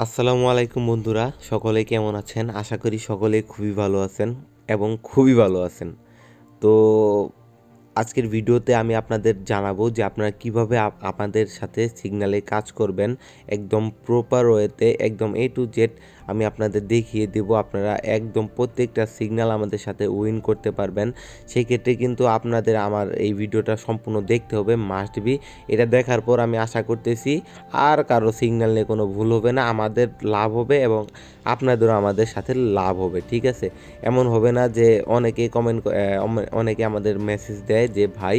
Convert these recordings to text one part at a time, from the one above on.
আসসালামু আলাইকুম বন্ধুরা, সকলে কেমন আছেন? আশা করি সকলে খুবই ভালো আছেন এবং খুবই ভালো আছেন। তো আজকের ভিডিওতে আমি আপনাদের জানাবো যে আপনারা কিভাবে আপনাদের সাথে সিগন্যালে কাজ করবেন একদম প্রপার ওয়েতে, একদম A to Z আমি আপনাদের দেখিয়ে দেব। আপনারা একদম প্রত্যেকটা সিগন্যাল আমাদের সাথে উইন করতে পারবেন। সেই ক্ষেত্রে কিন্তু আপনাদের আমার এই ভিডিওটা সম্পূর্ণ দেখতে হবে, মাস্ট বি। এটা দেখার পর আমি আশা করতেছি আর কারো সিগন্যাল নিয়ে কোনো ভুল হবে না, আমাদের লাভ হবে এবং আপনাদেরও আমাদের সাথে লাভ হবে। ঠিক আছে, এমন হবে না যে অনেকে অনেকে আমাদের মেসেজ দেয় যে ভাই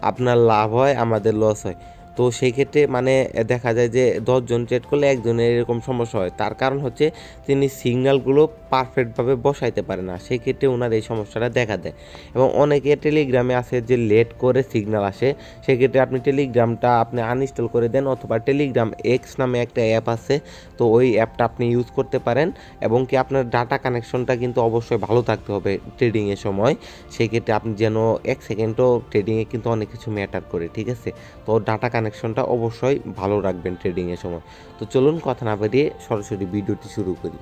আপনার লাভ হয় আমাদের লস হয়। তো সেই ক্ষেত্রে মানে দেখা যায় যে 10 জন ট্রেড করলে একজনের এরকম সমস্যা হয়। তার কারণ হচ্ছে তিনি সিগন্যালগুলো পারফেক্টভাবে বসাইতে পারে না, সেই ক্ষেত্রে ওনার এই সমস্যাটা দেখা দেয়। এবং অনেকে টেলিগ্রামে আছে যে লেট করে সিগন্যাল আসে, সেক্ষেত্রে আপনি টেলিগ্রামটা আপনি আনইনস্টল করে দেন, অথবা টেলিগ্রাম এক্স নামে একটা অ্যাপ আছে, তো ওই অ্যাপটা আপনি ইউজ করতে পারেন। এবং কি আপনার ডাটা কানেকশনটা কিন্তু অবশ্যই ভালো থাকতে হবে ট্রেডিংয়ের সময়। সেই ক্ষেত্রে আপনি যেন 1 সেকেন্ডও ট্রেডিংয়ে কিন্তু অনেক কিছু ম্যাটার করে। ঠিক আছে, তো ডাটা কানেকশনটা অবশ্যই ভালো রাখবেন ট্রেডিংয়ের সময়। তো চলুন কথা না বাড়িয়ে সরাসরি ভিডিওটি শুরু করি।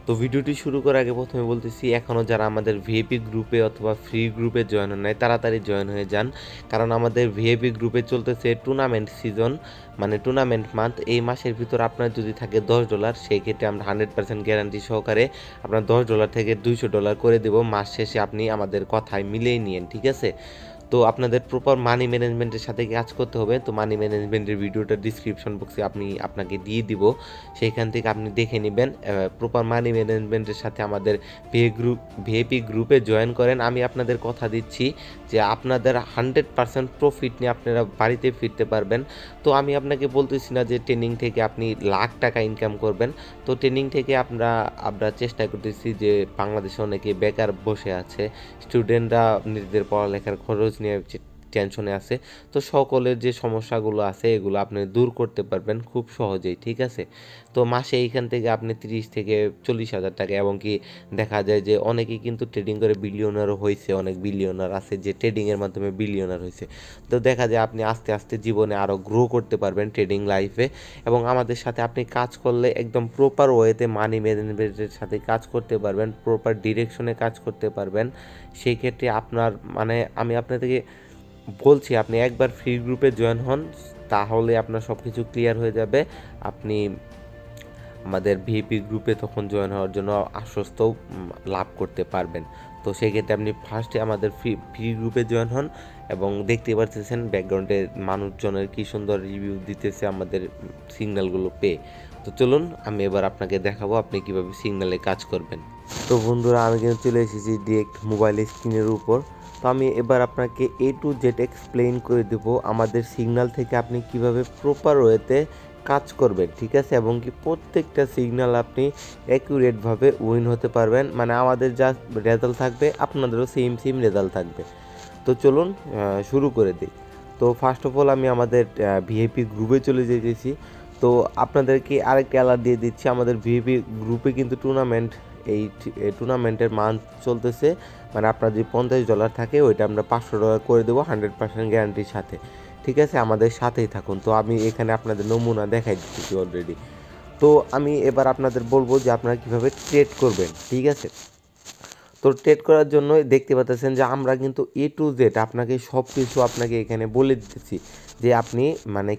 তো ভিডিওটি শুরু করার আগে প্রথমে বলতেছি, এখনও যারা আমাদের ভিআইপি গ্রুপে অথবা ফ্রি গ্রুপে জয়েন হন নাই তাড়াতাড়ি জয়েন হয়ে যান, কারণ আমাদের ভিআইপি গ্রুপে চলতেছে টুর্নামেন্ট সিজন, মানে টুর্নামেন্ট মান্থ। এই মাসের ভিতর আপনার যদি থাকে $10, সেই ক্ষেত্রে আমরা 100% গ্যারান্টি সহকারে আপনার $10 থেকে $200 করে দেব। মাস শেষে আপনি আমাদের কথায় মিলিয়ে নিয়েন। ঠিক আছে, তো আপনাদের প্রপার মানি ম্যানেজমেন্টের সাথে কাজ করতে হবে। তো মানি ম্যানেজমেন্টের ভিডিওটা ডিসক্রিপশন বক্সে আপনাকে দিয়ে দিব, সেইখান থেকে আপনি দেখে নেবেন। প্রপার মানি ম্যানেজমেন্টের সাথে আমাদের ভিআইপি গ্রুপে জয়েন করেন। আমি আপনাদের কথা দিচ্ছি যে আপনাদের 100% প্রফিট নিয়ে আপনারা বাড়িতে ফিরতে পারবেন। তো আমি আপনাকে বলতেছি না যে ট্রেনিং থেকে আপনি লাখ টাকা ইনকাম করবেন। তো ট্রেনিং থেকে আমরা চেষ্টা করতেছি যে বাংলাদেশে অনেকে বেকার বসে আছে, স্টুডেন্টরা নিজেদের পড়ালেখার খরচ নিয়ে টেনশনে আছে। তো সকলের যে সমস্যাগুলো আছে এগুলো আপনি দূর করতে পারবেন খুব সহজেই। ঠিক আছে, তো মাসে এইখান থেকে আপনি 30 থেকে 40 হাজার টাকা, এবং কি দেখা যায় যে অনেকেই কিন্তু ট্রেডিং করে বিলিয়নারও হয়েছে, অনেক বিলিয়নার আছে যে ট্রেডিংয়ের মাধ্যমে বিলিয়নার হয়েছে। তো দেখা যায় আপনি আস্তে আস্তে জীবনে আরও গ্রো করতে পারবেন ট্রেডিং লাইফে, এবং আমাদের সাথে আপনি কাজ করলে একদম প্রপার ওয়েতে মানি ম্যানেজমেন্টের সাথে কাজ করতে পারবেন, প্রপার ডিরেকশনে কাজ করতে পারবেন। সেই ক্ষেত্রে আপনার মানে আমি আপনাদেরকে বলছি, আপনি একবার ফ্রি গ্রুপে জয়েন হন, তাহলে আপনার সব কিছু ক্লিয়ার হয়ে যাবে। আপনি আমাদের ভিপি গ্রুপে তখন জয়েন হওয়ার জন্য আশ্বস্ত লাভ করতে পারবেন। তো সেক্ষেত্রে আপনি ফার্স্টে আমাদের ফ্রি গ্রুপে জয়েন হন, এবং দেখতে পাচ্ছেন ব্যাকগ্রাউন্ডে মানুষজনের কি সুন্দর রিভিউ দিতেছে আমাদের সিগন্যালগুলো পেয়ে। তো চলুন আমি এবার আপনাকে দেখাবো আপনি কিভাবে সিগন্যালে কাজ করবেন। তো বন্ধুরা, আমি কিন্তু চলে এসেছি ডিরেক্ট মোবাইল স্ক্রিনের উপর। তো আমি এবার আপনাকে A to Z এক্সপ্লেইন করে দেবো আমাদের সিগন্যাল থেকে আপনি কিভাবে প্রপার ওয়েতে কাজ করবেন। ঠিক আছে, এবং কি প্রত্যেকটা সিগন্যাল আপনি অ্যাকুরেটভাবে উইন হতে পারবেন, মানে আমাদের যা রেজাল্ট থাকবে আপনাদেরও সেম রেজাল্ট থাকবে। তো চলুন শুরু করে দিই। তো ফার্স্ট অফ অল আমি আমাদের ভিআইপি গ্রুপে চলে যেতেছি। তো আপনাদেরকে আরেকটা অ্যালার্ট দিয়ে দিচ্ছি, আমাদের ভিআইপি গ্রুপে কিন্তু এই টুর্নামেন্টের মান চলতেছে, মানে আপনার যদি $50 থাকে ওইটা আমরা $500 করে দেবো 100% গ্যারান্টির সাথে। ঠিক আছে, আমাদের সাথেই থাকুন। তো আমি এখানে আপনাদের নমুনা দেখাই দিচ্ছি অলরেডি। তো আমি এবার আপনাদের বলবো যে আপনারা কীভাবে ট্রেড করবেন। ঠিক আছে, তো ট্রেড করার জন্য দেখতে পাচ্ছেন যে আমরা কিন্তু A to Z আপনাকে সব কিছু আপনাকে এখানে বলে দিতেছি যে আপনি মানে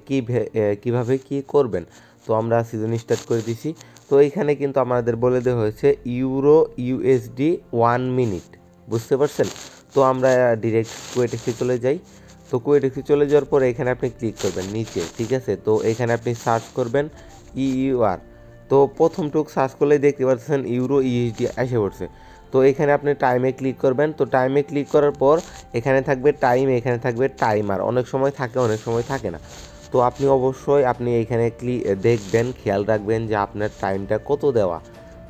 কীভাবে কী করবেন। তো আমরা সিজন স্টার্ট করে দিছি। তো এইখানে কিন্তু আমাদের বলে দেওয়া হয়েছে ইউরো ইউএসডি 1 মিনিট, বুঝতে পারছেন। তো আমরা ডিরেক্ট কুয়েটেক্সে চলে যাই। তো কুয়েটেক্সে চলে যাওয়ার পরে এখানে আপনি ক্লিক করবেন নিচে। ঠিক আছে, তো এখানে আপনি সার্চ করবেন EUR। তো প্রথমটুক সার্চ করলেই দেখতে পাচ্ছেন ইউরো ইউএসডি এসে পড়ছে। তো এখানে আপনি টাইমে ক্লিক করবেন। তো টাইমে ক্লিক করার পর এখানে থাকবে টাইম, এখানে থাকবে টাইমার, অনেক সময় থাকে অনেক সময় থাকে না। তো আপনি অবশ্যই এখানে দেখবেন, খেয়াল রাখবেন যে আপনার টাইমটা কত দেওয়া।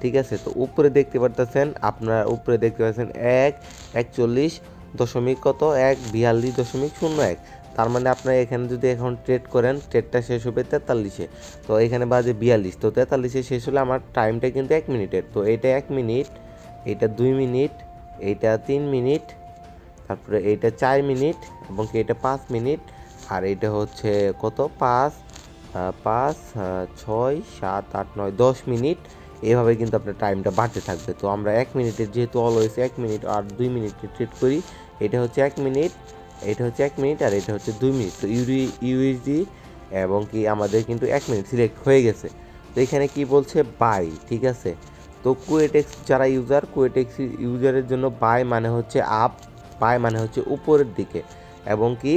ঠিক আছে, তো উপরে দেখতে পাচ্ছেন 41 দশমিক কত 42.01। তার মানে আপনার এখানে যদি এখন ট্রেড করেন, ট্রেডটা শেষ হবে 43-এ। তো এখানে বাজে 42, তো 43-এ শেষ হলে আমার টাইমটা কিন্তু 1 মিনিটের। তো এটা 1 মিনিট, এটা 2 মিনিট, এইটা 3 মিনিট, তারপরে এইটা 4 মিনিট এবং কি এটা 5 মিনিট, আর এটা হচ্ছে কত 5 5 6 7 8 9 10 মিনিট। এভাবে কিন্তু আপনার টাইমটা বাড়তে থাকবে। তো আমরা 1 মিনিটের যেহেতু অলওয়েজ 1 মিনিট আর 2 মিনিটে ট্রেড করি, এটা হচ্ছে 1 মিনিট, এটা হচ্ছে 1 মিনিট, আর এটা হচ্ছে 2 মিনিট। তো ইউএসডি এবং কি আমাদের কিন্তু 1 মিনিট সিলেক্ট হয়ে গেছে। তো এখানে কি বলছে বাই, ঠিক আছে। তো QUOTEX যারা QUOTEX ইউজারের জন্য বাই মানে হচ্ছে আপ, বাই মানে হচ্ছে উপরের দিকে। এবং কি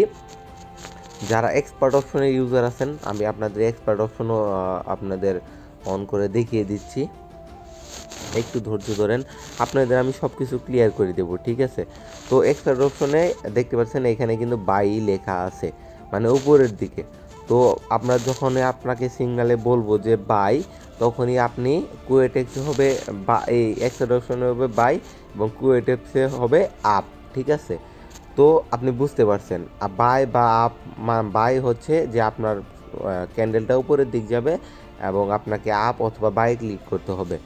যারা এক্সপার্ট অপশনের ইউজার আছেন, আমি আপনাদের এক্সপার্ট অপশনও আপনাদের অন করে দেখিয়ে দিচ্ছি, একটু ধৈর্য ধরেন, আপনাদের আমি সব কিছু ক্লিয়ার করে দেবো, ঠিক আছে। তো এক্সপার্ট অপশনে দেখতে পাচ্ছেন এখানে কিন্তু বাই লেখা আছে, মানে উপরের দিকে। তো আপনার যখন আপনাকে সিগনালে বলবো যে বাই, তখনই আপনি QUOTEX হবে বা এই এক্সপার্ট অপশনে হবে বাই এবং QUOTEX হবে আপ, ঠিক আছে। তো আপনি বুঝতে পারছেন বাই বা আপ, বাই হচ্ছে যে আপনার ক্যান্ডেলটা উপরের দিক যাবে এবং আপনাকে আপ অথবা বাই ক্লিক করতে হবে।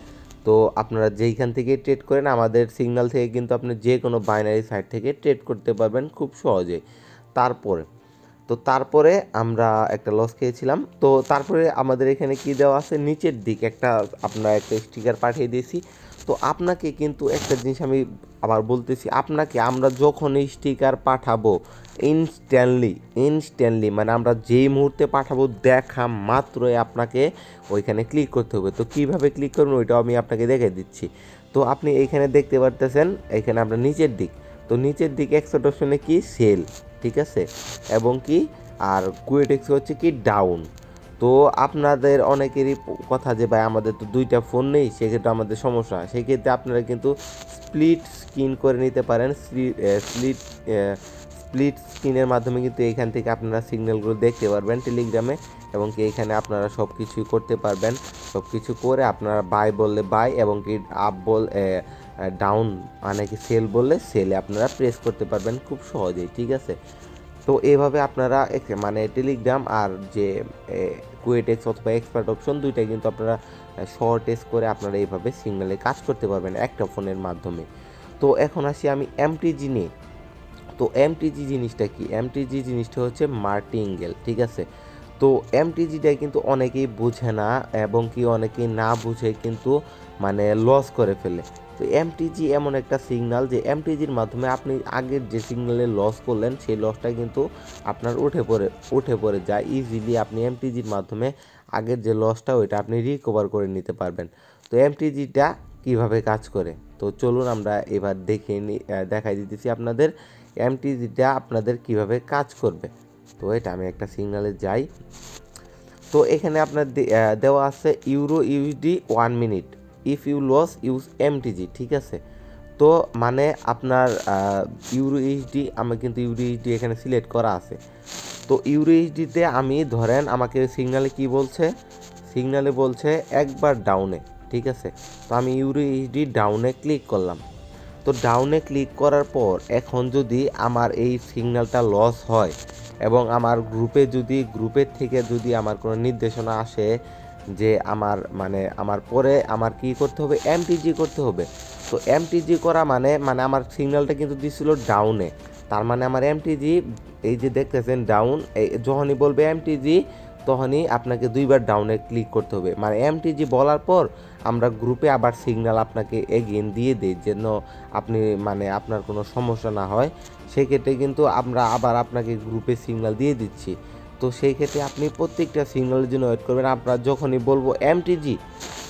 তো আপনারা যেইখান থেকে ট্রেড করেন, আমাদের সিগন্যাল থেকে কিন্তু আপনি যে কোনো বাইনারি সাইট থেকে ট্রেড করতে পারবেন খুব সহজেই। তারপরে আমরা একটা লস খেয়েছিলাম। তো তারপরে আমাদের এখানে কি দেওয়া আছে, নিচের দিক একটা আপনারা একটা স্টিকার পাঠিয়ে দিয়েছি। তো আপনাকে কিন্তু একটা জিনিস আমি আবার বলতেছি, আপনাকে আমরা যখন এই স্টিকার পাঠাবো ইনস্ট্যান্টলি মানে আমরা যেই মুহূর্তে পাঠাবো দেখা মাত্রই আপনাকে ওইখানে ক্লিক করতে হবে। তো কিভাবে ক্লিক করবেন ওইটাও আমি আপনাকে দেখে দিচ্ছি। তো আপনি এইখানে দেখতে পারতেছেন, এইখানে আমরা নিচের দিক, তো নিচের দিকে এক্সপার্ট অপশনে কি সেল, ঠিক আছে, এবং কি আর QUOTEX হচ্ছে কি ডাউন। তো আপনাদের অনেকেরই কথা যে ভাই আমাদের তো দুইটা ফোন নেই, সেক্ষেত্রে আমাদের সমস্যা, সেক্ষেত্রে আপনারা কিন্তু স্প্লিট স্ক্রিন করে নিতে পারেন। স্প্লিট স্ক্রিনের মাধ্যমে কিন্তু এইখান থেকে আপনারা সিগন্যালগুলো দেখতে পারবেন টেলিগ্রামে, এবং কি এইখানে আপনারা সব কিছুই করতে পারবেন। সব কিছু করে আপনারা বাই বললে বাই এবং কি আপ ডাউন মানে কি সেল বললে সেলে আপনারা প্রেস করতে পারবেন খুব সহজেই, ঠিক আছে। তো এইভাবে আপনারা মানে টেলিগ্রাম আর যে QUOTEX অথবা এক্সপার্ট অপশন দুইটাই কিন্তু আপনারা শর্ট টেস্ট করে আপনারা এইভাবে সিগন্যালে কাজ করতে পারবেন একটা ফোনের মাধ্যমে। তো এখন আসি আমি এমটিজি নিয়ে। তো এমটিজি জিনিসটা কি, এমটিজি জিনিসটা হচ্ছে মার্টিঙ্গেল, ঠিক আছে। তো এমটিজিটাই কিন্তু অনেকেই বোঝে না এবং কি অনেকেই না বুঝে কিন্তু মানে লস করে ফেলে। তো এমটিজি এমন একটা সিগন্যাল যে এমটিজির মাধ্যমে আপনি আগের যে সিগন্যালে লস করলেন সেই লসটা কিন্তু আপনার উঠে পড়ে যায় ইজিলি। আপনি এমটিজির মাধ্যমে আগের যে লসটা ওইটা আপনি রিকভার করে নিতে পারবেন। তো এমটিজিটা কিভাবে কাজ করে, তো চলুন আমরা এবার দেখাই দিতেছি আপনাদের এমটিজিটা আপনাদের কিভাবে কাজ করবে। তো এটা আমি একটা সিগন্যালে যাই। তো এখানে আপনার দেওয়া আছে euro USD 1 minute if you loss use MTG, ঠিক আছে। তো মানে আপনার ইউরো ইউএসডি, আমি কিন্তু ইউরো ইউএসডি এখানে সিলেক্ট করা আছে। তো ইউরো ইউএসডিতে আমি ধরেন আমাকে সিগন্যালে কি বলছে, সিগন্যালে বলছে একবার ডাউনে, ঠিক আছে। তো আমি ইউরো ইউএসডি ডাউনে ক্লিক করলাম। তো ডাউনে ক্লিক করার পর এখন যদি আমার এই সিগন্যালটা লস হয় এবং আমার গ্রুপের থেকে যদি আমার কোনো নির্দেশনা আসে যে আমার পরে আমার কি করতে হবে, এমটিজি করতে হবে। তো এমটিজি করা মানে আমার সিগন্যালটা কিন্তু দিছিল ডাউনে, তার মানে আমার এমটিজি এই যে দেখতেছেন ডাউন, যখনই বলবে এমটিজি তখনই আপনাকে দুইবার ডাউনে ক্লিক করতে হবে। মানে এমটিজি বলার পর আমরা গ্রুপে আবার সিগন্যাল আপনাকে এগেইন দিয়ে দিই যেন আপনি আপনার কোনো সমস্যা না হয়। সেক্ষেত্রে কিন্তু আমরা আবার আপনাকে গ্রুপে সিগন্যাল দিয়ে দিচ্ছি। তো সেই ক্ষেত্রে আপনি প্রত্যেকটা সিগন্যালের জন্য ওয়েট করবেন। আপনার যখনই বলবো এমটিজি,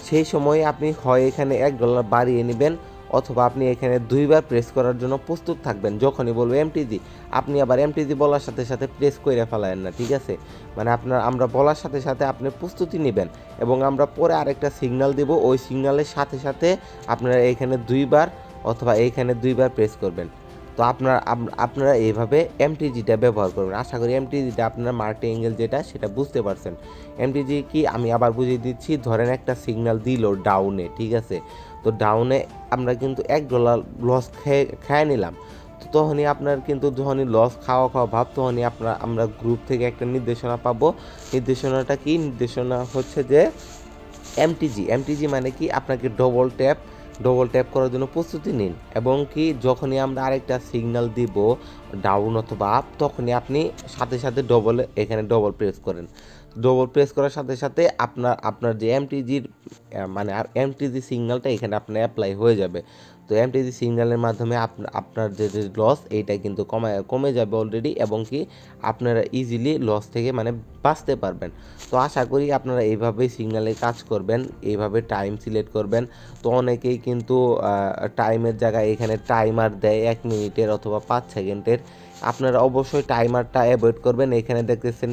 সেই সময় আপনি হয় এখানে $1 বাড়িয়ে নেবেন অথবা আপনি এখানে দুইবার প্রেস করার জন্য প্রস্তুত থাকবেন। যখনই বলবো এমটিজি, আপনি আবার এমটিজি বলার সাথে সাথে প্রেস করে ফেলায়েন না, ঠিক আছে। আমরা বলার সাথে সাথে আপনি প্রস্তুতি নেবেন এবং আমরা পরে আরেকটা সিগন্যাল দেব, ওই সিগন্যালের সাথে সাথে আপনারা এখানে দুইবার অথবা এইখানে দুইবার প্রেস করবেন। তো আপনারা এইভাবে এমটিজিটা ব্যবহার করবেন। আশা করি এমটিজিটা আপনার মার্টিঙ্গেল যেটা সেটা বুঝতে পারছেন। এমটিজি কি আমি আবার বুঝিয়ে দিচ্ছি, ধরেন একটা সিগন্যাল দিল ডাউনে, ঠিক আছে। তো ডাউনে আমরা কিন্তু $1 লস খেয়ে নিলাম। তো তখনই আপনার কিন্তু যখনই লস খাওয়া ভাব, তখনই আমরা গ্রুপ থেকে একটা নির্দেশনা পাবো। নির্দেশনাটা কি, নির্দেশনা হচ্ছে যে এমটিজি মানে কি আপনাকে ডবল ট্যাপ ডবল ট্যাপ করার জন্য প্রস্তুতি নিন এবং কি যখনই আমরা আরেকটা সিগন্যাল দিব ডাউন অথবা আপ, তখনই আপনি সাথে সাথে এখানে ডবল প্রেস করেন। ডবল প্রেস করার সাথে সাথে আপনার যে এমটিজির মানে এমটিজি সিগন্যালটা এখানে আপনার অ্যাপ্লাই হয়ে যাবে। তো এমটিজি সিগন্যালের মাধ্যমে আপনার যে লস এইটা কিন্তু কমে যাবে অলরেডি, এবং কি আপনারা ইজিলি লস থেকে মানে বাঁচতে পারবেন। তো আশা করি আপনারা এইভাবেই সিগন্যালে কাজ করবেন, এইভাবে টাইম সিলেক্ট করবেন। তো অনেকেই কিন্তু টাইমের জায়গায় এখানে টাইমার দেয় 1 মিনিটের অথবা 5 সেকেন্ডের। আপনারা অবশ্যই টাইমারটা অ্যাভয়েড করবেন। এখানে দেখতেছেন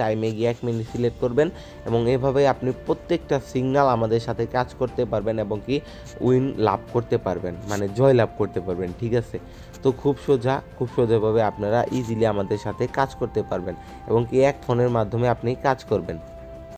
টাইমে গিয়ে 1 মিনিট সিলেক্ট করবেন, এবং এভাবে আপনি প্রত্যেকটা সিগন্যাল আমাদের সাথে কাজ করতে পারবেন এবং কি লাভ করতে পারবেন, মানে জয় লাভ করতে পারবেন। ঠিক আছে, তো খুব সোজাভাবে আপনারা ইজিলি আমাদের সাথে কাজ করতে পারবেন এবং কি এক ফোনের মাধ্যমে আপনি কাজ করবেন।